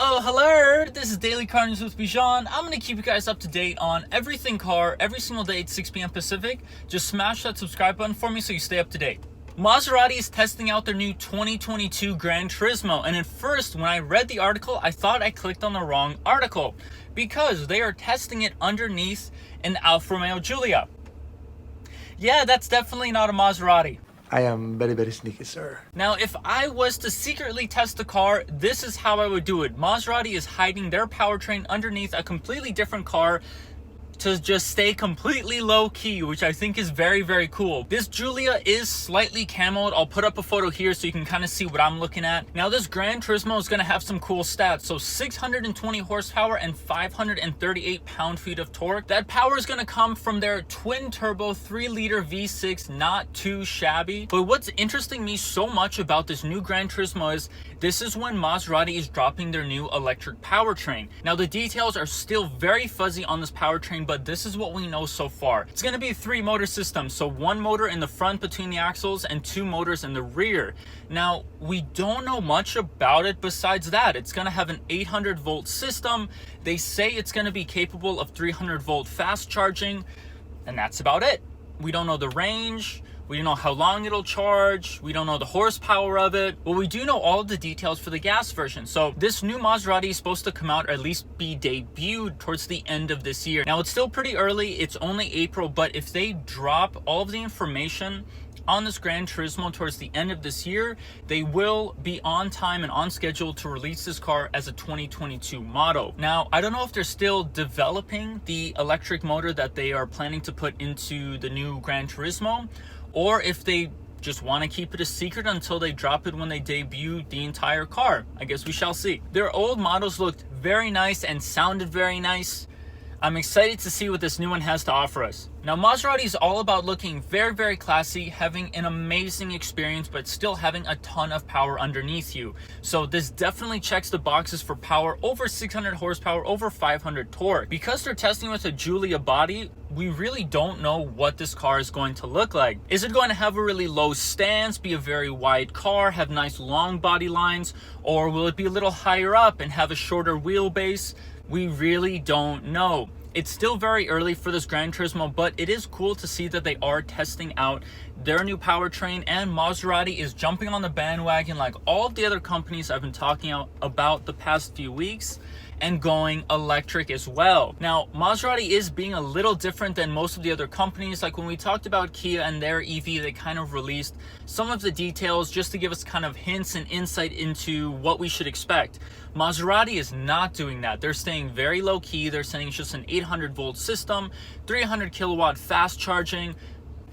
Oh, hello! This is Daily Car News with Bijan. I'm going to keep you guys up to date on everything car every single day at 6 p.m. Pacific. Just smash that subscribe button for me so you stay up to date. Maserati is testing out their new 2022 Granturismo, and at first when I read the article, I thought I clicked on the wrong article because they are testing it underneath an Alfa Romeo Giulia. Yeah, that's definitely not a Maserati. I am very, very sneaky, sir. Now, if I was to secretly test the car, this is how I would do it. Maserati is hiding their powertrain underneath a completely different car to just stay completely low-key, which I think is very, very cool. This Giulia is slightly camoed. I'll put up a photo here so you can kind of see what I'm looking at. Now, this Granturismo is going to have some cool stats. So 620 horsepower and 538 pound-feet of torque. That power is going to come from their twin-turbo 3-liter V6, not too shabby. But what's interesting me so much about this new Granturismo is this is when Maserati is dropping their new electric powertrain. Now, the details are still very fuzzy on this powertrain, but this is what we know so far. It's going to be a 3-motor system, so 1 motor in the front between the axles and 2 motors in the rear. Now, we don't know much about it besides that. It's going to have an 800-volt system. They say it's going to be capable of 300-volt fast charging, and that's about it. We don't know the range. We don't know how long it'll charge. We don't know the horsepower of it. But we do know all of the details for the gas version. So this new Maserati is supposed to come out, or at least be debuted towards the end of this year. Now, it's still pretty early. It's only April, but if they drop all of the information on this Granturismo towards the end of this year, they will be on time and on schedule to release this car as a 2022 model. Now, I don't know if they're still developing the electric motor that they are planning to put into the new Granturismo, or if they just want to keep it a secret until they drop it when they debut the entire car. I guess we shall see. Their old models looked very nice and sounded very nice. I'm excited to see what this new one has to offer us. Now, Maserati is all about looking very, very classy, having an amazing experience, but still having a ton of power underneath you. So this definitely checks the boxes for power, over 600 horsepower, over 500 torque. Because they're testing with a Giulia body, we really don't know what this car is going to look like. Is it going to have a really low stance, be a very wide car, have nice long body lines, or will it be a little higher up and have a shorter wheelbase? We really don't know. It's still very early for this Granturismo, but it is cool to see that they are testing out their new powertrain, and Maserati is jumping on the bandwagon like all of the other companies I've been talking about the past few weeks, and going electric as well. Now, Maserati is being a little different than most of the other companies. Like when we talked about Kia and their EV, they kind of released some of the details just to give us kind of hints and insight into what we should expect. Maserati is not doing that. They're staying very low key. They're saying it's just an 800-volt system, 300 kilowatt fast charging,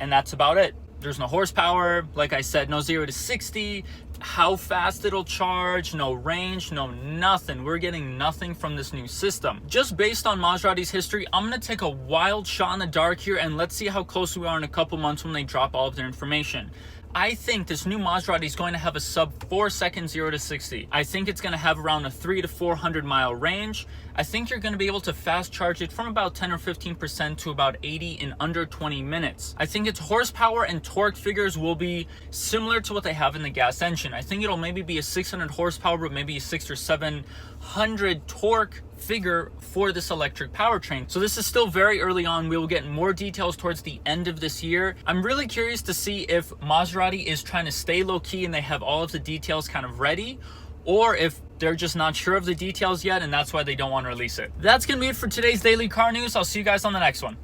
and that's about it. There's no horsepower, like I said, no 0 to 60, how fast it'll charge, no range, no nothing. We're getting nothing from this new system. Just based on Maserati's history, I'm going to take a wild shot in the dark here, and let's see how close we are in a couple months when they drop all of their information. I think this new Maserati is going to have a sub 4-second 0 to 60. I think it's going to have around a 300 to 400 mile range. I think you're going to be able to fast charge it from about 10 or 15% to about 80 in under 20 minutes. I think its horsepower and torque figures will be similar to what they have in the gas engine. I think it'll maybe be a 600 horsepower, but maybe a 600 or 700 torque figure for this electric powertrain. So this is still very early on. We will get more details towards the end of this year. I'm really curious to see if Maserati is trying to stay low key and they have all of the details kind of ready, or if they're just not sure of the details yet and that's why they don't want to release it. That's gonna be it for today's Daily Car News. I'll see you guys on the next one.